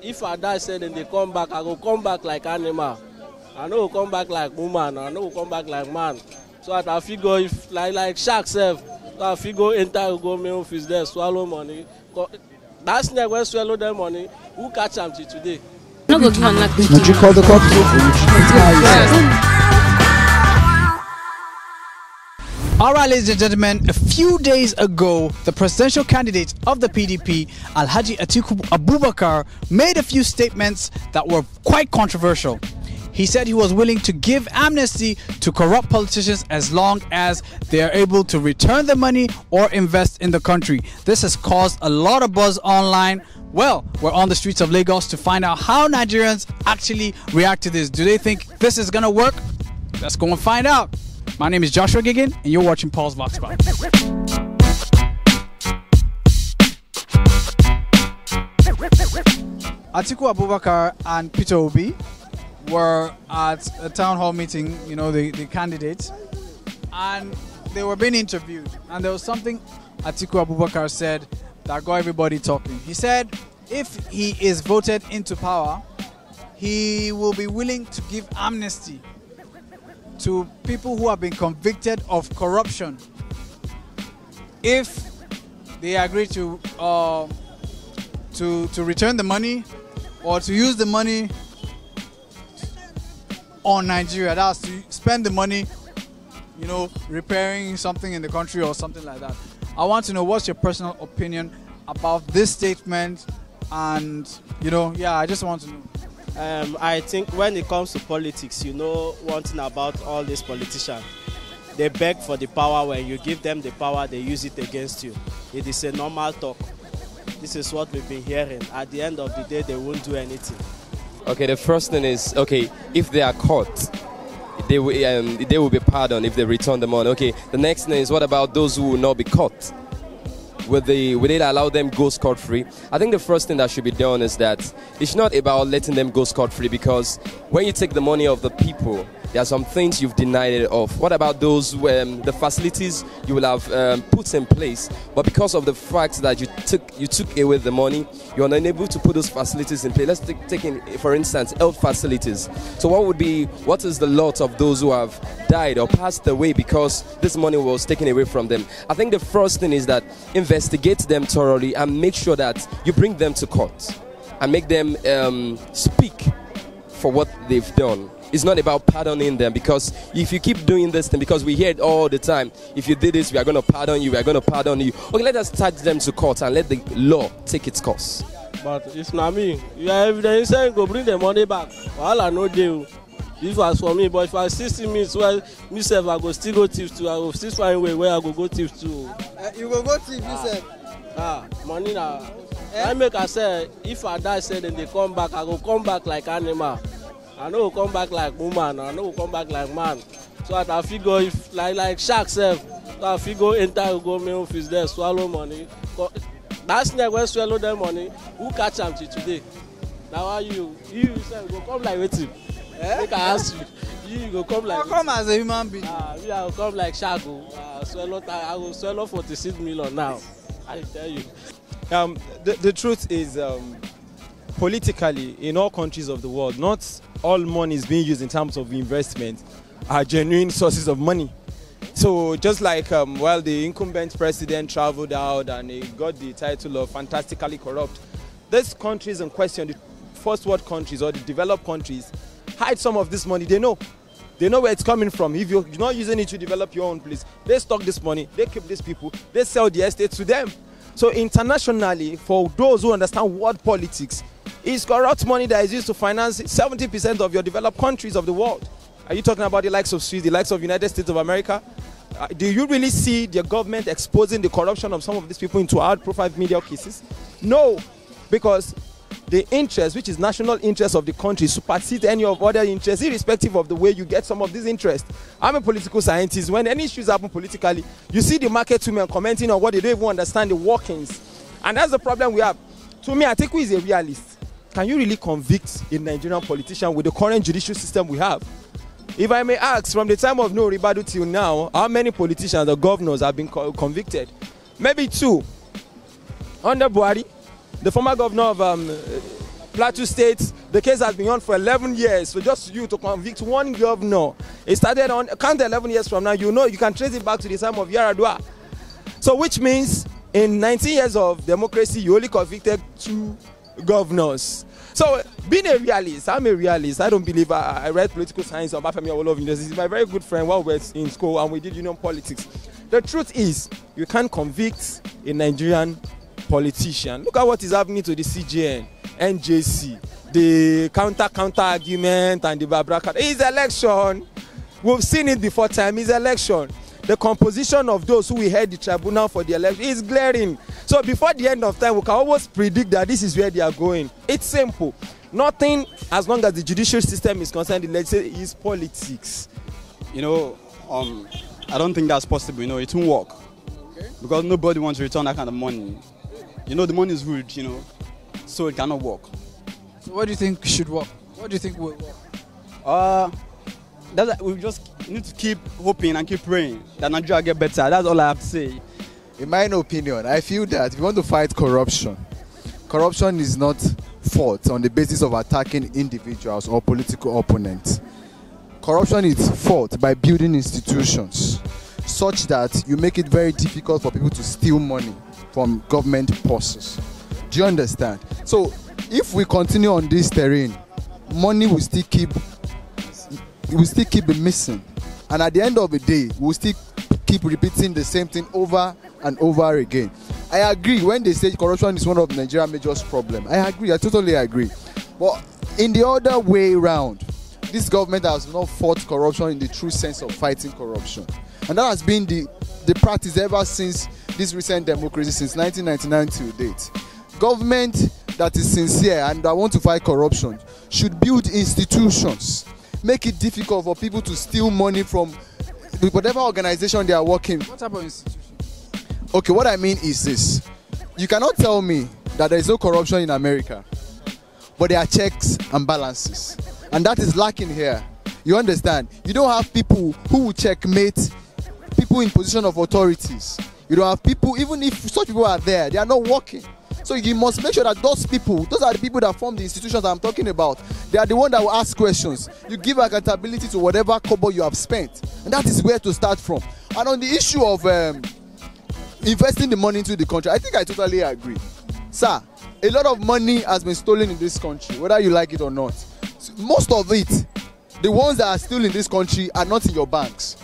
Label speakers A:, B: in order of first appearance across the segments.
A: if I die, say then they come back, I go come back like animal. I know come back like woman, I know come back like man. So I figure if like shark self, so I figure enter go main office there, swallow money. That snake when swallow them money, who catch them till today?
B: Would you call the cops? All right, ladies and gentlemen, a few days ago, the presidential candidate of the PDP, Alhaji ATIKU Abubakar, made a few statements that were quite controversial. He said he was willing to give amnesty to corrupt politicians as long as they are able to return the money or invest in the country. This has caused a lot of buzz online. Well, we're on the streets of Lagos to find out how Nigerians actually react to this. Do they think this is going to work? Let's go and find out. My name is Joshua Giggin, and you're watching Pulse Vox Pop. Atiku Abubakar and Peter Obi were at a town hall meeting, you know, the candidates, and they were being interviewed. And there was something Atiku Abubakar said that got everybody talking. He said if he is voted into power, he will be willing to give amnesty to people who have been convicted of corruption if they agree to return the money or to use the money on Nigeria. That's to spend the money, you know, repairing something in the country or something like that. I want to know what's your personal opinion about this statement, and you know, yeah, I just want to know.
A: I think when it comes to politics, you know one thing about all these politicians. They beg for the power. When you give them the power, they use it against you. It is a normal talk. This is what we've been hearing. At the end of the day, they won't do anything.
C: Okay, the first thing is, okay, if they are caught, they will be pardoned if they return the money. Okay, the next thing is, what about those who will not be caught? Will it allow them go scot-free? I think the first thing that should be done is that it's not about letting them go scot-free, because when you take the money of the people, there are some things you've denied it of. What about those the facilities you will have put in place, but because of the fact that you took away the money, you are unable to put those facilities in place? Let's take in, for instance, health facilities. So what is the lot of those who have died or passed away because this money was taken away from them? I think the first thing is that investigate them thoroughly and make sure that you bring them to court and make them speak for what they've done. It's not about pardoning them, because if you keep doing this thing, because we hear it all the time, if you did this, we are going to pardon you, we are going to pardon you. Okay, let us charge them to court and let the law take its course.
A: But it's not me. You are evidence saying go bring the money back. All I know deal. This was for me, but if I 60 minutes, well, myself, I go still go thief too. I go still find a way where I go thief too.
D: You go thief yourself?
A: Money now. I make I say, if I die, say then they come back, I go come back like animal. I know come back like woman, I know come back like man. So I figure if like shark self, so I figure enter go main office there, swallow money. That snake when swallow them money, who catch them till today? Now why you yourself go come like waiting? Make I ask you. You go come like.
D: I come as a human being.
A: Me I will come like shark. I will swallow 46 million now. I tell you.
E: The truth is, politically, in all countries of the world, not all money is being used in terms of investment are genuine sources of money. So just like the incumbent president traveled out and he got the title of fantastically corrupt, these countries in question, the first world countries or the developed countries, hide some of this money. They know where it's coming from. If you're not using it to develop your own place, they stock this money, they keep these people, they sell the estate to them. So internationally, for those who understand world politics, it's corrupt money that is used to finance 70% of your developed countries of the world. Are you talking about the likes of Sweden, the likes of United States of America? Do you really see the government exposing the corruption of some of these people into high-profile media cases? No, because the interest, which is national interest of the country, supersedes any of other interests, irrespective of the way you get some of these interests. I'm a political scientist. When any issues happen politically, you see the market women commenting on what they don't even understand the workings. And that's the problem we have. To me, ATIKU is a realist. Can you really convict a Nigerian politician with the current judicial system we have? If I may ask, from the time of No Ribadu till now, how many politicians or governors have been convicted? Maybe 2. Under Buhari, the former governor of Plateau State, the case has been on for 11 years. So just you to convict one governor, it started on, count 11 years from now, you know, you can trace it back to the time of Yaradua. So which means in 19 years of democracy, you only convicted 2 governors. So being a realist, I'm a realist. I don't believe I read political science on Bafemi Awolowo University. He's my very good friend while we were in school and we did union politics. The truth is, you can't convict a Nigerian politician. Look at what is happening to the CJN, NJC, the counter argument and the Babraka. It's election. We've seen it before time. It's election. The composition of those who will head the tribunal for the election is glaring. So before the end of time, we can almost predict that this is where they are going. It's simple. Nothing, as long as the judicial system is concerned, the legislature is politics.
F: You know, I don't think that's possible. You know, it won't work. Okay. Because nobody wants to return that kind of money. You know, the money is rude, you know, so it cannot work.
B: So what do you think should work? What do you think will work?
F: We just need to keep hoping and keep praying that Nigeria get better. That's all I have to say.
G: In my opinion, I feel that if you want to fight corruption, corruption is not fought on the basis of attacking individuals or political opponents. Corruption is fought by building institutions such that you make it very difficult for people to steal money from government purses. Do you understand? So if we continue on this terrain, money will still keep missing, and at the end of the day we'll still keep repeating the same thing over and over again. I agree when they say corruption is one of Nigeria's major problems. I agree, I totally agree. But in the other way around, this government has not fought corruption in the true sense of fighting corruption, and that has been the practice ever since this recent democracy, since 1999 till date. Government that is sincere and that want to fight corruption should build institutions, make it difficult for people to steal money from whatever organization they are working.
B: What type of institution?
G: Okay, what I mean is this. You cannot tell me that there is no corruption in America, but there are checks and balances. And that is lacking here. You understand? You don't have people who will checkmate people in position of authorities. You don't have people, even if such people are there, they are not working. So you must make sure that those people, those are the people that form the institutions I'm talking about. They are the ones that will ask questions. You give accountability to whatever kobo you have spent. And that is where to start from. And on the issue of investing the money into the country, I think I totally agree. Sir, a lot of money has been stolen in this country, whether you like it or not. So most of it, the ones that are still in this country are not in your banks,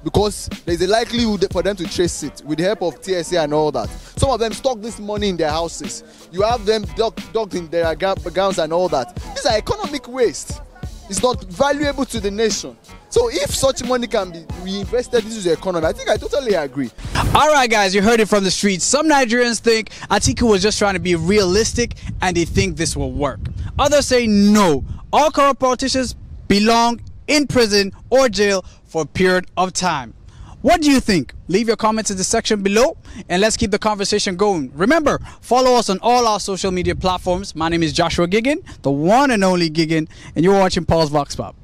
G: because there's a likelihood for them to trace it with the help of TSA and all that. Some of them stock this money in their houses. You have them docked in their gowns and all that. These are economic waste. It's not valuable to the nation. So if such money can be reinvested into the economy, I think I totally agree.
B: All right, guys, you heard it from the streets. Some Nigerians think ATIKU was just trying to be realistic and they think this will work. Others say no. All corrupt politicians belong in prison or jail for a period of time. What do you think? Leave your comments in the section below and let's keep the conversation going. Remember, follow us on all our social media platforms. My name is Joshua Giggin, the one and only Giggin, and you're watching Pulse Vox Pop.